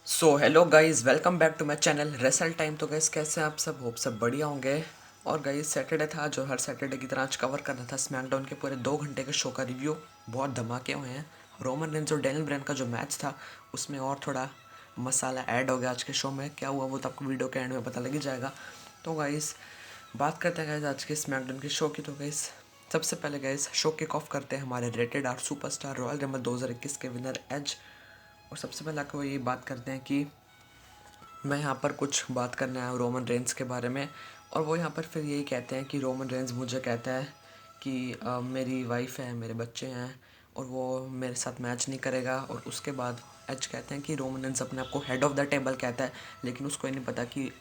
So hello guys, welcome back to my channel wrestle time. तो guys कैसे हैं आप सब? होप सब बढ़िया होंगे। और गाइस सैटरडे था, जो हर सैटरडे की तरह आज कवर करना था स्मैकडाउन के पूरे 2 घंटे के शो का रिव्यू। बहुत धमाके हुए हैं। रोमन रेंज और डैनियल ब्रायन का जो मैच था उसमें और थोड़ा मसाला ऐड हो गया आज के शो में। क्या हुआ वो तो आपको वीडियो के एंड में पता लग ही जाएगा। तो गाइस बात करते हैं गाइस आज के स्मैकडाउन के शो की। तो गाइस सबसे पहले गाइस शो किक ऑफ करते हैं हमारे rated R superstar Royal Rumble 2021 के विनर एज। और सबसे पहले आपको ये बात करते हैं कि मैं यहाँ पर कुछ बात करने आया हूँ रोमन रेंज के बारे में। और वो यहाँ पर फिर यही कहते हैं कि रोमन रेंज मुझे कहता है कि मेरी वाइफ है, मेरे बच्चे हैं और वो मेरे साथ मैच नहीं करेगा। और उसके बाद एच कहते हैं कि रोमन रेंज अपने आप को हेड ऑफ़ द टेबल कहता है, लेकिन उसको ये नहीं पता कि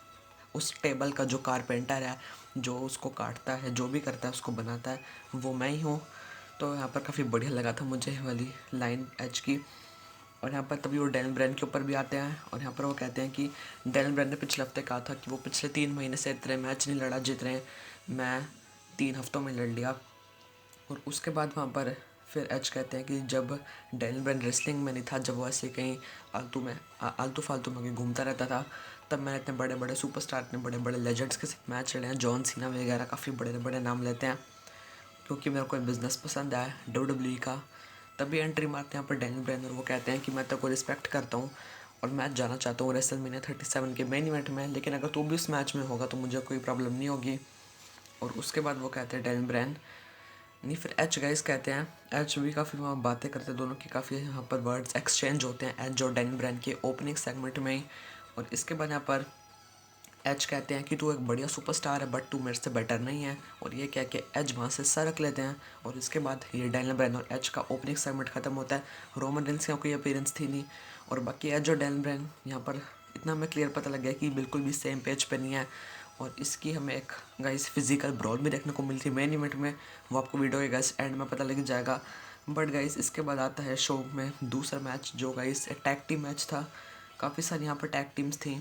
उस टेबल का जो कारपेंटर है, जो उसको काटता है, जो भी करता है, उसको बनाता है, वो मैं ही हूँ। तो यहाँ पर काफ़ी बढ़िया लगा था मुझे ये वाली लाइन एच की। और यहाँ पर तभी वो डैनियल ब्रायन के ऊपर भी आते हैं और यहाँ पर वो कहते हैं कि डैनियल ब्रायन ने पिछले हफ्ते कहा था कि वो पिछले 3 महीने से इतने मैच नहीं लड़ा जितने मैं 3 हफ्तों में लड़ लिया। और उसके बाद वहाँ पर फिर एच कहते हैं कि जब डैनियल ब्रायन रेसलिंग में नहीं था, जब वो ऐसे कहीं आलतू फालतू में कहीं घूमता रहता था, तब मैंने इतने बड़े बड़े सुपरस्टार, इतने बड़े बड़े लेजेंड्स के साथ मैच लड़े हैं। जॉन सीना वगैरह काफ़ी बड़े बड़े नाम लेते हैं, क्योंकि मेरे को बिज़नेस पसंद है WWE का। तभी एंट्री मारते हैं यहाँ पर डैनियल ब्रायन और वो कहते हैं कि मैं तो को रिस्पेक्ट करता हूँ और मैच जाना चाहता हूँ रेसलमेनिया 37 के मेन इवेंट में, लेकिन अगर तू भी उस मैच में होगा तो मुझे कोई प्रॉब्लम नहीं होगी। और उसके बाद वो कहते हैं डैनियल ब्रायन नहीं, फिर एच गाइस कहते हैं। एच भी काफ़ी वहाँ बातें करते हैं, दोनों की काफ़ी यहाँ पर वर्ड्स एक्सचेंज होते हैं एच और डैनियल ब्रायन के ओपनिंग सेगमेंट में ही। और इसके बाद यहाँ पर एच कहते हैं कि तू एक बढ़िया सुपरस्टार है बट तू मेरे से बेटर नहीं है। और ये कह के एच वहाँ से सर रख लेते हैं। और इसके बाद ये डैनियल ब्रायन और एच का ओपनिंग सेगमेंट खत्म होता है। रोमन रेंस की कोई अपीयरेंस थी नहीं। और बाकी एच और डैनियल ब्रायन यहाँ पर इतना हमें क्लियर पता लग गया कि बिल्कुल भी सेम पेज पे नहीं है। और इसकी हमें एक गाइस फिजिकल ब्रॉल भी देखने को मिलती है मेन इवेंट में। वो आपको वीडियो के गाइस एंड में पता लग जाएगा। बट गाइस इसके बाद आता है शो में दूसरा मैच, जो गाइस एक टैग टीम मैच था। काफ़ी सारी यहाँ पर टैग टीम्स थी।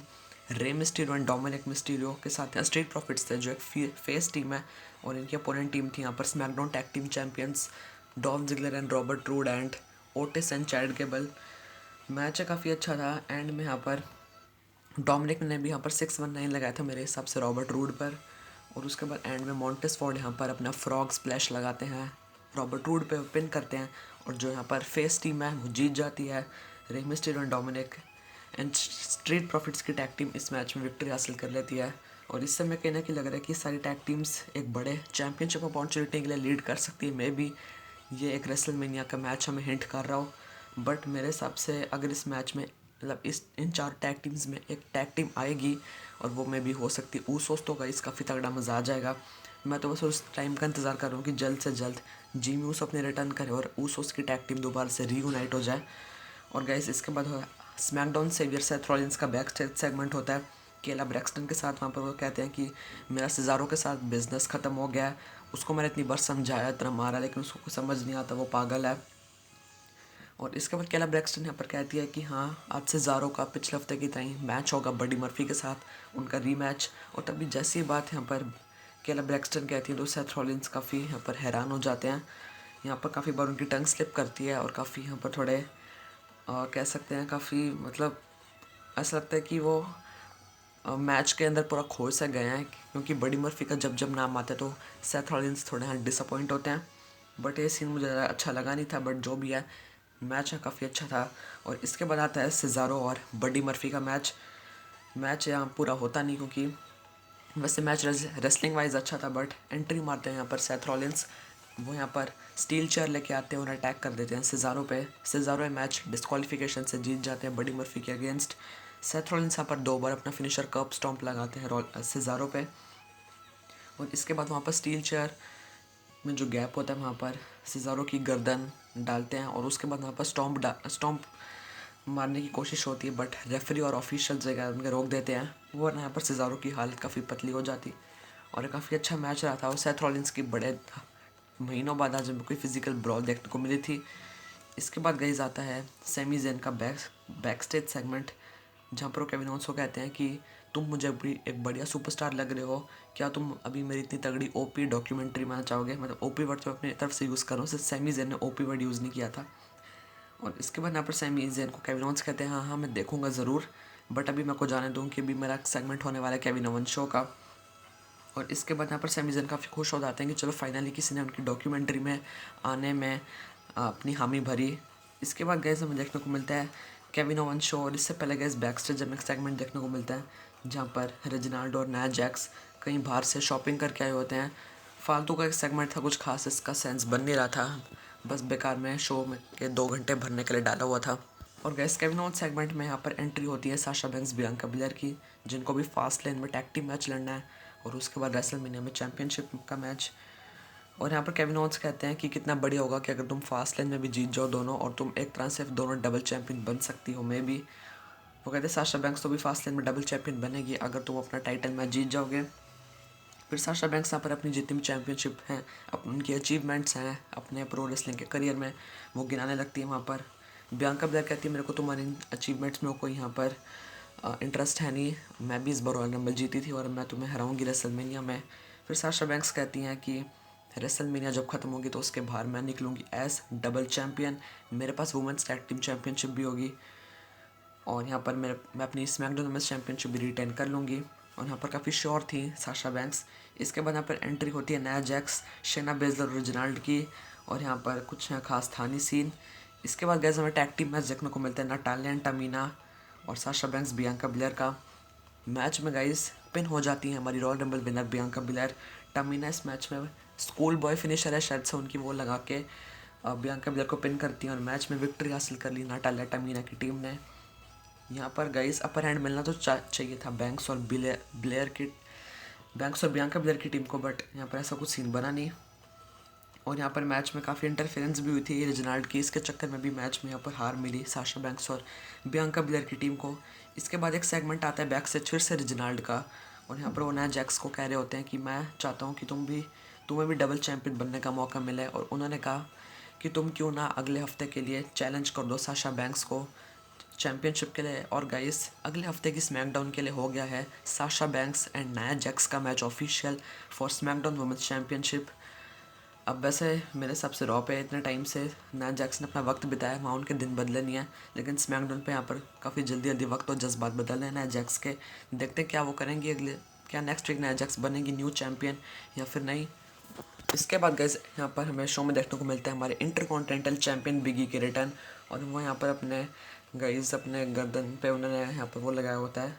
रे मिस्टीरियो एंड डोमिनिक मिस्टीरियो के साथ यहाँ स्ट्रीट प्रॉफिट्स थे, जो एक फेस टीम है। और इनकी अपोनेंट टीम थी यहाँ पर SmackDown tag team champions Dolph Ziggler and Robert Roode and Otis and Chad Gable. Match काफ़ी अच्छा था। एंड में यहाँ पर डोमिनिक ने भी यहाँ पर 619 लगाया था मेरे हिसाब से रॉबर्ट रूड पर। और उसके बाद एंड में मॉन्टेस फोर्ड यहाँ पर अपना फ्रॉग स्प्लैश लगाते हैं, रॉबर्ट रूड पे पिन करते हैं। और जो यहाँ पर फेस टीम है वो जीत जाती है। Rey Mysterio and Dominik and Street Profits की टैग टीम इस मैच में विक्ट्री हासिल कर लेती है। और इससे मैं कहने की लग रहा है कि सारी टैग टीम्स एक बड़े चैंपियनशिप अपॉर्चुनिटी के लिए लीड कर सकती है। मे बी ये एक रेसलमेनिया का मैच हमें हिंट कर रहा हो। बट मेरे हिसाब से अगर इस मैच में मतलब इस इन 4 टैग टीम्स में एक टैग टीम आएगी और वो में भी हो सकती है ऊसोस, तो गाइस काफ़ी तगड़ा मज़ा आ जाएगा। मैं तो बस उस टाइम का इंतज़ार कर रहा हूँ कि जल्द से जल्द जिमी ऊसो अपने रिटर्न करे और ऊसोस की टैग टीम दोबारा से रीयूनाइट हो जाए। और गाइस इसके बाद स्मैकडाउन सेवियर सेथ रॉलिंस का बैक स्टेज सेगमेंट होता है केला ब्रैक्सटन के साथ। वहाँ पर वो कहते हैं कि मेरा सिजारो के साथ बिजनेस ख़त्म हो गया है। उसको मैंने इतनी बार समझाया, इतना मारा, लेकिन उसको कुछ समझ नहीं आता, वो पागल है। और इसके बाद केला ब्रैक्सटन यहाँ पर कहती है कि हाँ, आज से ज़ारो का पिछले हफ्ते की तरह मैच होगा बडी मर्फी के साथ, उनका रीमैच। और तभी जैसी बात यहाँ पर केला ब्रैक्सटन कहती है तो सेथ रॉलिंस काफ़ी यहाँ पर हैरान हो जाते हैं। यहाँ पर काफ़ी बार उनकी टंग स्लिप करती है और काफ़ी यहाँ पर थोड़े कह सकते हैं काफ़ी मतलब ऐसा लगता है कि वो मैच के अंदर पूरा खो से गए हैं, क्योंकि बडी मर्फी का जब जब नाम आता है तो सेथ रॉलिंस थोड़े यहाँ डिसअपॉइंट होते हैं। बट ये सीन मुझे ज़्यादा अच्छा लगा नहीं था, बट जो भी है मैच है काफ़ी अच्छा था। और इसके बाद आता है सिजारो और बडी मर्फी का मैच। मैच यहाँ पूरा होता नहीं, क्योंकि वैसे मैच रेसलिंग वाइज अच्छा था, बट एंट्री मारते हैं यहाँ पर सेथ रॉलिंस। वो यहाँ पर स्टील चेयर लेके आते हैं और अटैक कर देते हैं सिजारो पे। सिजारो ये मैच डिस्क्वालिफिकेशन से जीत जाते हैं बडी मर्फी के अगेंस्ट। सेथ रॉलिंस यहाँ पर 2 बार अपना फिनिशर कर्ब स्टॉम्प लगाते हैं सिजारो पे। और इसके बाद वहाँ पर स्टील चेयर में जो गैप होता है वहाँ पर सिजारो की गर्दन डालते हैं और उसके बाद वहाँ पर स्टॉम्प मारने की कोशिश होती है, बट रेफरी और ऑफिशियल्स वगैरह उनके रोक देते हैं, वरना यहाँ पर सिजारो की हालत काफ़ी पतली हो जाती। और काफ़ी अच्छा मैच रहा था और सेथ रॉलिंस की बड़े महीनों बाद आज कोई फिजिकल ब्रॉल देखने को मिली थी। इसके बाद गाइस आता है सेमी जेन का बैक स्टेज सेगमेंट, जहाँ पर वो केविन ओवंस को कहते हैं कि तुम मुझे अभी एक बढ़िया सुपरस्टार लग रहे हो, क्या तुम अभी मेरी इतनी तगड़ी ओपी डॉक्यूमेंट्री बनाना चाहोगे। मतलब ओपी वर्ड तो अपनी तरफ से यूज़ कर रहा हूँ, सिर्फ सेमी जेन ने ओपी वर्ड यूज़ नहीं किया था। और इसके बाद यहाँ पर सैमी ज़ेन को केविन ओवेंस कहते हैं हाँ हाँ मैं देखूंगा ज़रूर, बट अभी मेरे को जाने दूँ कि अभी मेरा सेगमेंट होने वाला है केविन ओवेंस शो का। और इसके बाद यहाँ पर सैमी ज़ेन काफ़ी खुश हो जाते हैं कि चलो फाइनली किसी ने उनकी डॉक्यूमेंट्री में आने में अपनी हामी भरी। इसके बाद गैस हमें देखने को मिलता है केविन ओवेंस शो, और इससे पहले गैस बैक स्टेज हमें सेगमेंट देखने को मिलता है जहाँ पर रेजिनाल्डो और नाया जैक्स कहीं बाहर से शॉपिंग करके आए होते हैं। फालतू का एक सेगमेंट था, कुछ खास इसका सेंस बन नहीं रहा था, बस बेकार में शो में के 2 घंटे भरने के लिए डाला हुआ था। और गैस केविन ओवेंस सेगमेंट में यहाँ पर एंट्री होती है साशा बैंक्स बियांका बिलर की, जिनको भी फास्ट लेन में टैग टीम मैच लड़ना है, और उसके बाद रेसलमेनिया में चैंपियनशिप का मैच। और यहाँ पर केविन ओवेंस कहते हैं कि कितना बढ़िया होगा कि अगर तुम फास्ट लेन में भी जीत जाओ दोनों, और तुम एक तरह से दोनों डबल चैंपियन बन सकती हो मे भी। वो कहते हैं साशा बैंक्स तो भी फास्ट लेन में डबल चैंपियन बनेगी अगर तुम अपना टाइटल मैच जीत जाओगे। फिर साशा बैंक्स यहाँ पर अपनी जितनी भी चैंपियनशिप हैं, उनकी अचीवमेंट्स हैं अपने प्रो रेसलिंग के करियर में, वो गिनाने लगती है वहाँ पर। बियांका बिलर कहती है मेरे को तुम्हारी अचीवमेंट्स में कोई यहाँ पर इंटरेस्ट है नहीं, मैं भी इस बार रॉयल रंबल जीती थी और मैं तुम्हें हराऊंगी रेसलमेनिया में। फिर साशा बैंक्स कहती हैं कि रेसलमेनिया जब ख़त्म होगी तो उसके बाहर मैं निकलूँगी एज डबल चैम्पियन, मेरे पास वुमेंस टैग टीम चैम्पियनशिप भी होगी, और यहाँ पर मैं अपनी स्मैकडाउन वुमेंस चैम्पियनशिप भी रिटेन कर लूँगी। और यहाँ पर काफ़ी श्योर थी साशा बैंक्स। इसके बाद यहाँ पर एंट्री होती है नाया जैक्स, शेना बेजलर और रेजिनाल्ड की, और यहाँ पर कुछ खास था नहीं सीन। इसके बाद गैस हमें टैग टीम मैच देखने को मिलता है नाटालिया एंड तमीना और साशा बैंक्स बियांका बिलर का। मैच में गाइस पिन हो जाती है हमारी रॉयल रंबल विनर बियांका बिलर। तमीना इस मैच में स्कूल बॉय फिनिशर है शायद से उनकी, वो लगा के बियांका बिलर को पिन करती है और मैच में विक्ट्री हासिल कर ली नाटालिया तमीना की टीम ने। यहाँ पर गाइस अपर हैंड मिलना तो चाहिए था बैंक्स और ब्लेयर की, बैंक्स और बियांका बिलर की टीम को, बट यहाँ पर ऐसा कुछ सीन बना नहीं। और यहाँ पर मैच में काफ़ी इंटरफेरेंस भी हुई थी रेजिनाल्ड की, इसके चक्कर में भी मैच में यहाँ पर हार मिली साशा बैंक्स और बियांका बिलर की टीम को। इसके बाद एक सेगमेंट आता है बैक से फिर से रेजिनाल्ड का, और यहाँ पर वो नया जैक्स को कह रहे होते हैं कि मैं चाहता हूँ कि तुम्हें भी डबल चैंपियन बनने का मौका मिले, और उन्होंने कहा कि तुम क्यों ना अगले हफ्ते के लिए चैलेंज कर दो साशा बैंक्स को चैंपियनशिप के लिए। और गाइस अगले हफ्ते की स्मैकडाउन के लिए हो गया है Sasha Banks and Naya Jax का match official for SmackDown women's championship. अब वैसे मेरे हिसाब से रॉ पे इतने टाइम से नाया जैक्स ने अपना वक्त बिताया, वहाँ उनके दिन बदले नहीं है, लेकिन स्मैकडाउन पे यहाँ पर काफ़ी जल्दी जल्दी वक्त और जज्बात बदल रहे हैं नाया जैक्स के। देखते हैं क्या वो करेंगे अगले, क्या नेक्स्ट वीक नाया जैक्स बनेगी न्यू चैम्पियन या फिर नहीं। इसके बाद गाइस यहाँ पर हमें शो में देखने को मिलता है हमारे इंटरकॉन्टिनेंटल चैंपियन बिगी के रिटर्न, और वो यहाँ पर अपने गाइस अपने गर्दन पे उन्होंने यहाँ पर वो लगाया होता है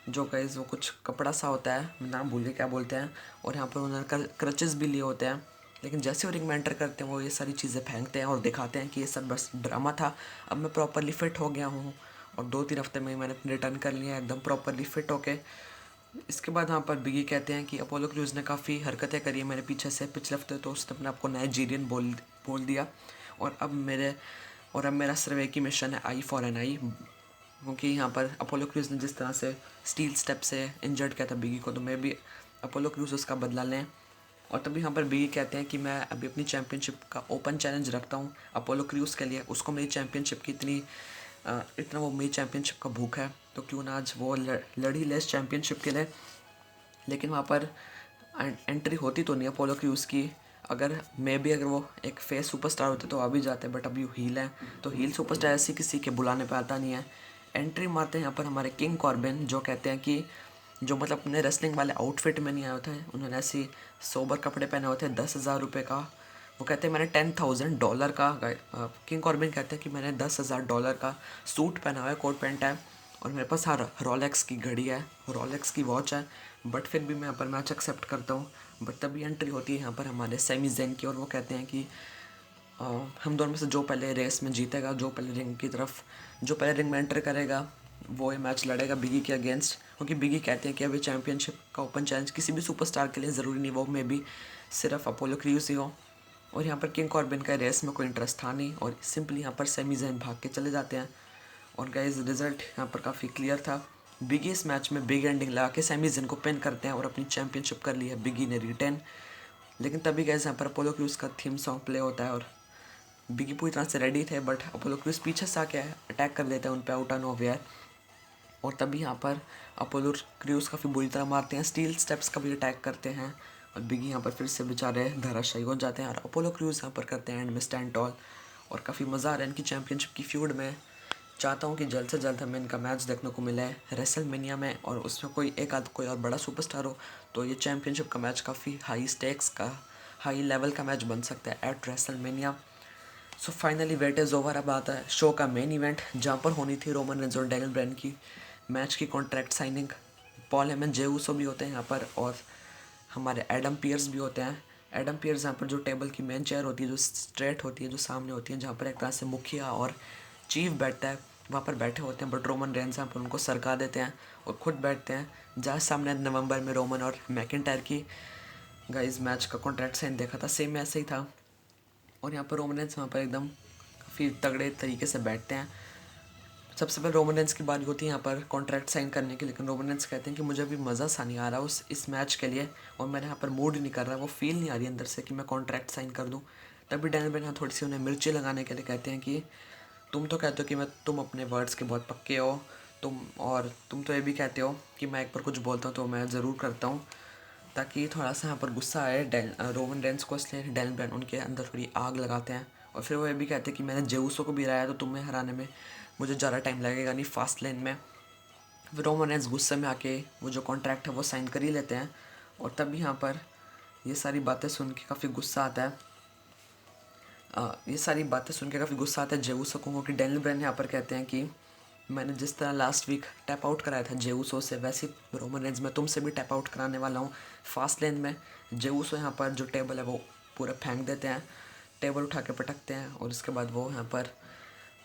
जो गाइस वो कुछ कपड़ा सा होता है, मैं नाम भूल गया क्या बोलते हैं, और यहाँ पर उन्होंने क्रचेस भी लिए होते हैं। लेकिन जैसे वो रिंग में एंटर करते हैं वो ये सारी चीज़ें फेंकते हैं और दिखाते हैं कि ये सब बस ड्रामा था, अब मैं प्रॉपरली फिट हो गया हूँ, और 2-3 हफ्ते में मैंने रिटर्न कर लिया एकदम प्रॉपरली फिट होके। इसके बाद यहाँ पर बिगी कहते हैं कि अपोलो क्रूज ने काफ़ी हरकतें करी है मेरे पीछे से पिछले हफ्ते, तो उसने अपने आपको नाइजीरियन बोल दिया, और अब मेरा सिर्फ एक ही मिशन है आई फॉर एन आई, क्योंकि यहाँ पर अपोलो क्रूज ने जिस तरह से स्टील स्टेप से इंजर्ड किया था बिगी को, तो मैं भी अपोलो क्रूज उसका बदला लें। और तभी यहाँ पर बिगी कहते हैं कि मैं अभी अपनी चैम्पियनशिप का ओपन चैलेंज रखता हूँ अपोलो क्रूज के लिए, उसको मेरी चैम्पियनशिप की इतना वो मेरी चैम्पियनशिप का भूख है, तो क्यों ना आज वो लड़ी ले चैम्पियनशिप के लिए। लेकिन वहाँ पर एंट्री होती तो नहीं अपोलो क्रूज की, अगर वो एक फेस सुपरस्टार होते तो आ भी जाते, बट अभी वो हील है, तो हील सुपरस्टार ऐसी किसी के बुलाने पे आता नहीं है। एंट्री मारते हैं यहाँ पर हमारे किंग कॉर्बिन, जो कहते हैं कि जो मतलब अपने रेसलिंग वाले आउटफिट में नहीं आए होते हैं, उन्होंने ऐसी सोबर कपड़े पहने होते हैं 10,000 रुपये का। वो कहते हैं मैंने $10,000 का, किंग कॉर्बिन कहते हैं कि मैंने $10,000 का सूट पहना हुआ है, कोट पैंट है, और मेरे पास हाँ रोलेक्स की घड़ी है, रोलेक्स की वॉच है, बट फिर भी मैं यहाँ पर मैच एक्सेप्ट करता हूँ। बट तभी एंट्री होती है यहाँ पर हमारे सैमी ज़ेन की, और वो कहते हैं कि हम दोनों में से जो पहले रेस में जीतेगा, जो पहले रिंग में एंटर करेगा, वो ये मैच लड़ेगा बिगी के अगेंस्ट। क्योंकि बिगी कहते हैं कि अभी चैंपियनशिप का ओपन चैलेंज किसी भी सुपरस्टार के लिए ज़रूरी नहीं, वो में भी सिर्फ अपोलो क्रूज ही हो। और यहाँ पर किंग कॉर्बिन का रेस में कोई इंटरेस्ट था नहीं, और सिंपली यहाँ पर सैमी ज़ेन भाग के चले जाते हैं। और गाइस रिजल्ट यहाँ पर काफ़ी क्लियर था, बिगी इस मैच में बिग एंडिंग लगा के सैमी ज़ेन को पिन करते हैं और अपनी चैंपियनशिप कर ली है बिगी ने रिटेन। लेकिन तभी गाइस यहाँ पर अपोलो क्रूज का थीम सॉन्ग प्ले होता है, और बिगी पूरी तरह से रेडी थे, बट अपोलो क्रूज पीछे से आके अटैक कर देते हैं उन पर आउट ऑन ओवेयर। और तभी यहाँ पर अपोलो क्रूज काफ़ी बुरी तरह मारते हैं, स्टील स्टेप्स का भी अटैक करते हैं, और बिगी यहाँ पर फिर से बेचारे धराशायी हो जाते हैं, और अपोलो क्रूज यहाँ पर करते हैं एंड में स्टैंड टॉल, और काफ़ी मज़ा आ रहा है इनकी चैम्पियनशिप की फ्यूड में। चाहता हूँ कि जल्द से जल्द हमें इनका मैच देखने को मिले रेसलमेनिया में, और उसमें कोई एक आध कोई और बड़ा सुपरस्टार हो, तो ये चैम्पियनशिप का मैच काफ़ी हाई स्टेक्स का, हाई लेवल का मैच बन सकता है at WrestleMania. So finally wait is over. अब आता है शो का मेन इवेंट, जहाँ पर होनी थी रोमन रेंज और डैनियल ब्रायन की मैच की contract signing. Paul Heyman, Jey Uso भी होते हैं यहाँ पर, और हमारे एडम पियर्स भी होते हैं। एडम पियर्स यहाँ पर जो टेबल की मेन चेयर होती है, जो स्ट्रेट होती है, जो सामने होती है, जहाँ पर एक तरह से मुखिया और चीफ बैठता है, वहाँ पर बैठे होते हैं। बट रोमन रेंज यहाँ पर उनको सरका देते हैं और खुद बैठते हैं। जहाँ सामने नवंबर में रोमन और मैकिनटायर की गाइस मैच का कॉन्ट्रैक्ट साइन देखा था, सेम ऐसे ही था। और यहाँ पर रोमन रेंज वहाँ पर एकदम काफ़ी तगड़े तरीके से बैठते हैं। सबसे पहले रोमन रेंज की बारी होती है यहाँ पर कॉन्ट्रैक्ट साइन करने की, लेकिन रोमन रेंज कहते हैं कि मुझे अभी मज़ा सा नहीं आ रहा इस मैच के लिए, और मेरे यहाँ पर मूड नहीं कर रहा, वो फील नहीं आ रही अंदर से कि मैं कॉन्ट्रैक्ट साइन कर दूँ। तभी डैनियल ब्रायन यहाँ थोड़ी सी उन्हें मिर्ची लगाने के लिए कहते हैं कि तुम तो कहते हो कि तुम अपने वर्ड्स के बहुत पक्के हो, तुम तो ये भी कहते हो कि मैं एक बार कुछ बोलता हूँ तो मैं ज़रूर करता हूँ, ताकि थोड़ा सा यहाँ पर गुस्सा आए रोमन रेंज को। इसलिए डैनियल ब्रायन उनके अंदर थोड़ी आग लगाते हैं, और फिर वो ये भी कहते हैं कि मैंने जेउसो को भी हराया, तो तुम्हें हराने में मुझे ज़्यादा टाइम लगेगा नहीं, फास्ट लेन में। फिर रोमन रेंज गुस्से में आके वो जो कॉन्ट्रैक्ट है वो साइन कर ही लेते हैं, और तब भी यहाँ पर ये सारी बातें सुन के काफ़ी गुस्सा आता है। ये सारी बातें सुन के काफ़ी गुस्सा आता है जेउसो को, कि डैनियल ब्रायन यहाँ पर कहते हैं कि मैंने जिस तरह लास्ट वीक टैप आउट कराया था जेउसो से, वैसे रोमन रेंज मैं तुमसे भी टैप आउट कराने वाला हूँ फास्ट लेन में। जेउसो यहाँ पर जो टेबल है वो पूरा फेंक देते हैं, टेबल उठा के पटकते हैं, और उसके बाद वो यहाँ पर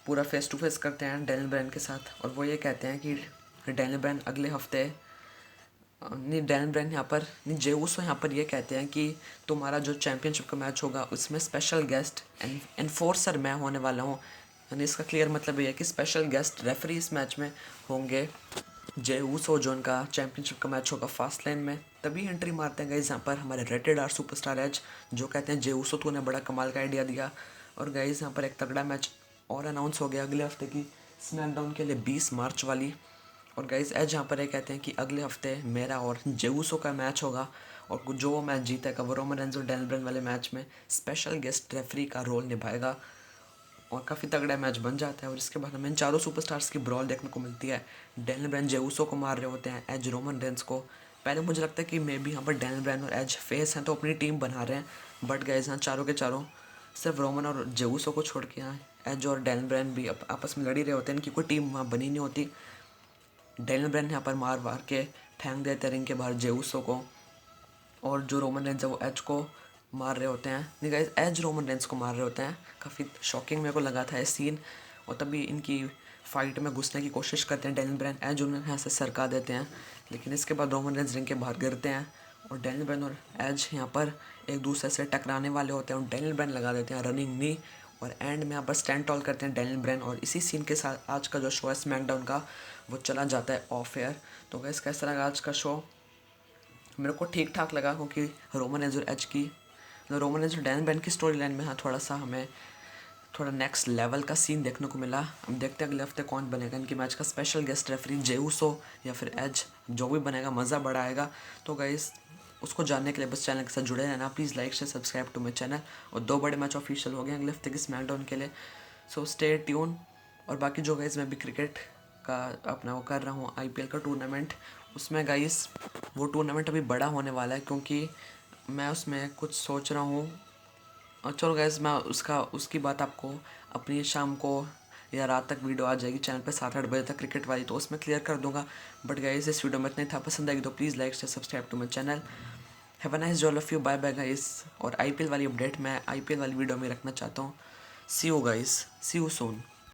पूरा फेस टू फेस करते हैं डैनियल ब्रायन के साथ। और वो ये कहते हैं कि डैनियल ब्रायन अगले हफ्ते नहीं, डैनियल ब्रायन यहाँ पर नहीं, जे ऊसो यहाँ पर ये कहते हैं कि तुम्हारा जो चैम्पियनशिप का मैच होगा उसमें स्पेशल गेस्ट एनफोर्सर मैं होने वाला हूँ। यानी इसका क्लियर मतलब ये है कि स्पेशल गेस्ट रेफरी इस मैच में होंगे जे ऊसो, जो उनका चैम्पियनशिप का मैच होगा फास्ट लाइन में। तभी एंट्री मारते हैं गाइज यहाँ पर हमारे रेटेड आर सुपरस्टार एज, जो कहते हैं जे ऊसो तूने बड़ा कमाल का आइडिया दिया। और गाइज यहाँ पर एक तगड़ा मैच और अनाउंस हो गया अगले हफ्ते की स्मैकडाउन के लिए 20 मार्च वाली। और गाइज एज यहाँ पर ये कहते हैं कि अगले हफ्ते मेरा और जेउसो का मैच होगा, और जो वो मैच जीतेगा वो रोमन रेंज और डैनियल ब्रायन वाले मैच में स्पेशल गेस्ट रेफरी का रोल निभाएगा, और काफ़ी तगड़ा मैच बन जाता है। और इसके बाद हमें इन चारों सुपरस्टार्स की ब्रॉल देखने को मिलती है। डैनियल ब्रायन जेउसो को मार रहे होते हैं, एज रोमन रेंज को। पहले मुझे लगता है कि मे बी यहाँ पर डैनियल ब्रायन और एज फेस हैं तो अपनी टीम बना रहे हैं, बट गाइज यहाँ चारों के चारों सिर्फ रोमन और जेउसो को छोड़ के यहाँ एज और डैनियल ब्रायन भी आपस में लड़ी रहे होते हैं, इनकी कोई टीम वहाँ बनी नहीं होती। डैनियल ब्रायन यहाँ पर मार मार के फेंक देते हैं रिंग के बाहर जेउसो को, और जो रोमन रेंज है वो एज को मार रहे होते हैं। नहीं गाइस, एज रोमन रेंज को मार रहे होते हैं। काफ़ी शॉकिंग मेरे को लगा था ये सीन। और तभी इनकी फाइट में घुसने की कोशिश करते हैं डैनियल ब्रायन, एज उन्हें यहाँ से सरका देते हैं, लेकिन इसके बाद रोमन रेंज रिंग के बाहर गिरते हैं, और डैनियल ब्रायन और एज यहाँ पर एक दूसरे से टकराने वाले होते हैं, और डैनियल ब्रायन लगा देते हैं रनिंग नी, और एंड में यहाँ पर स्टैंड टॉल करते हैं डैनियल ब्रायन। और इसी सीन के साथ आज का जो शो है स्मैकडाउन का वो चला जाता है ऑफ एयर। तो गाइस कैसा लगा आज का शो? मेरे को ठीक ठाक लगा, क्योंकि रोमन रेंज और एज की रोमन रेंज और डैनियल ब्रायन की स्टोरी लाइन में हाँ थोड़ा सा हमें थोड़ा नेक्स्ट लेवल का सीन देखने को मिला। अब देखते हैं अगले हफ्ते कौन बनेगा इनकी मैच का स्पेशल गेस्ट रेफरी, जेउसो या फिर एज, जो भी बनेगा मज़ा बड़ा आएगा। तो गाइस उसको जानने के लिए बस चैनल के साथ जुड़े रहना, please like share subscribe to my channel. और 2 बड़े मैच ऑफिशियल हो गए अगले हफ्ते की स्मैकडाउन के लिए, सो स्टे ट्यून। और बाकी जो गाइस मैं भी क्रिकेट का अपना वो कर रहा हूँ IPL का टूर्नामेंट, उसमें गाइस वो टूर्नामेंट अभी बड़ा होने वाला है, क्योंकि मैं उसमें कुछ सोच रहा हूँ। और चलो गाइस मैं उसकी बात आपको अपनी शाम को या रात तक वीडियो आ जाएगी चैनल पे 7-8 बजे तक क्रिकेट वाली, तो उसमें क्लियर कर दूंगा। बट गाइस इस वीडियो में इतना ही था, पसंद आएगी तो please like share subscribe to my channel. Have a nice day all of you, bye bye guys. और IPL वाली अपडेट मैं IPL वाली वीडियो में रखना चाहता हूँ। See you guys, see you soon.